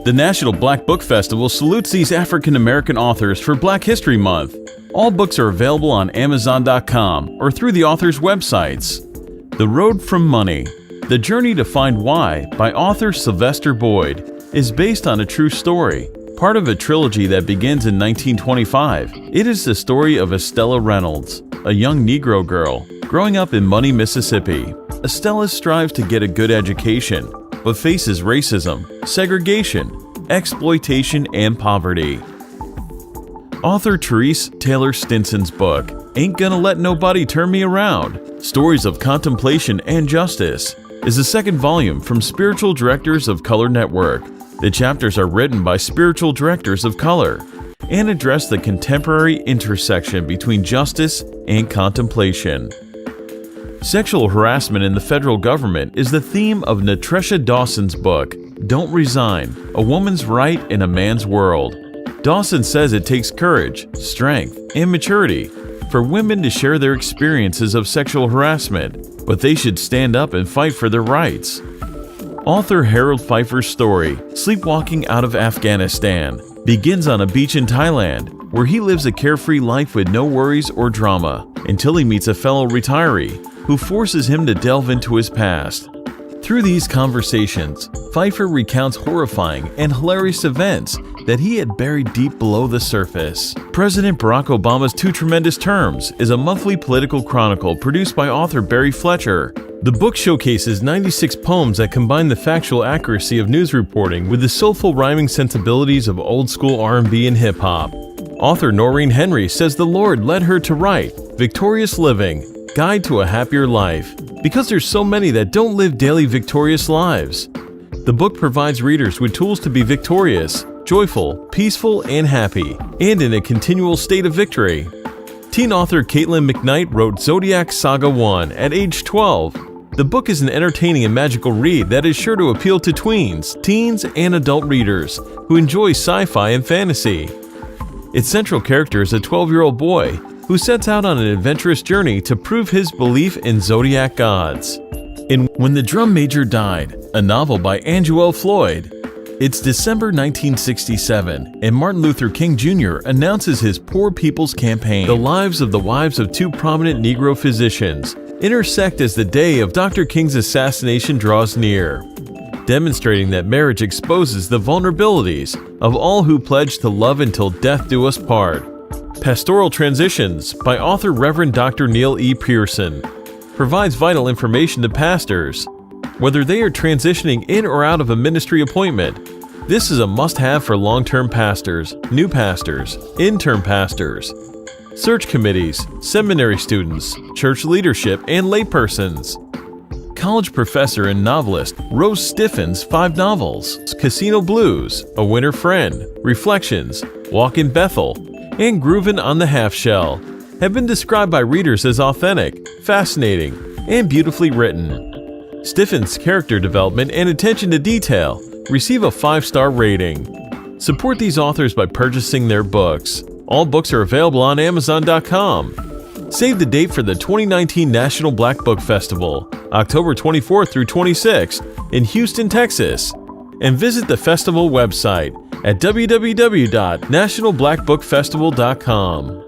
The National Black Book Festival salutes these African American authors for Black History Month. All books are available on Amazon.com or through the authors' websites. The Road from Money: The Journey to Find Why by author Sylvester Boyd is based on a true story, part of a trilogy that begins in 1925. It is the story of Estella Reynolds, a young Negro girl growing up in Money, Mississippi. Estella strives to get a good education, but faces racism, segregation, exploitation, and poverty. Author Therese Taylor Stinson's book, Ain't Gonna Let Nobody Turn Me Around: Stories of Contemplation and Justice, is the second volume from Spiritual Directors of Color Network. The chapters are written by spiritual directors of color and address the contemporary intersection between justice and contemplation. Sexual harassment in the federal government is the theme of Natresha Dawson's book, Don't Resign: A Woman's Right in a Man's World. Dawson says it takes courage, strength, and maturity for women to share their experiences of sexual harassment, but they should stand up and fight for their rights. Author Harold Pfeiffer's story, Sleepwalking Out of Afghanistan, begins on a beach in Thailand, where he lives a carefree life with no worries or drama, until he meets a fellow retiree who forces him to delve into his past. Through these conversations, Pfeiffer recounts horrifying and hilarious events that he had buried deep below the surface. President Barack Obama's TwoTremendous Terms is a monthly political chronicle produced by author Barry Fletcher. The book showcases 96 poems that combine the factual accuracy of news reporting with the soulful rhyming sensibilities of old-school R&B and hip-hop. Author Noreen Henry says the Lord led her to write Victorious Living: Guide to a Happier Life, because there's so many that don't live daily victorious lives. The book provides readers with tools to be victorious, joyful, peaceful, and happy, and in a continual state of victory. Teen author Caitlin McKnight wrote Zodiac Saga1 at age 12. The book is an entertaining and magical read that is sure to appeal to tweens, teens, and adult readers who enjoy sci-fi and fantasy. Its central character is a 12-year-old boy who sets out on an adventurous journey to prove his belief in zodiac gods. In When the Drum Major Died, a novel by Angewell Floyd, it's December 1967, and Martin Luther King Jr. announces his Poor People's Campaign. The lives of the wives of two prominent Negro physicians intersect as the day of Dr. King's assassination draws near, demonstrating that marriage exposes the vulnerabilities of all who pledge to love until death do us part. Pastoral Transitions by author Reverend Dr. Neil E. Pearson provides vital information to pastors, whether they are transitioning in or out of a ministry appointment. This is a must-have for long-term pastors, new pastors, intern pastors, search committees, seminary students, church leadership, and laypersons. College professor and novelist Rose Stiffen's 5 novels, Casino Blues, A Winter Friend, Reflections, Walk in Bethel, and Groovin' on the Half Shell, have been described by readers as authentic, fascinating, and beautifully written. Stiffen's character development and attention to detail receive a 5-star rating. Support these authors by purchasing their books. All books are available on Amazon.com. Save the date for the 2019 National Black Book Festival, October 24th through 26th in Houston, Texas, and visit the festival website at www.nationalblackbookfestival.com.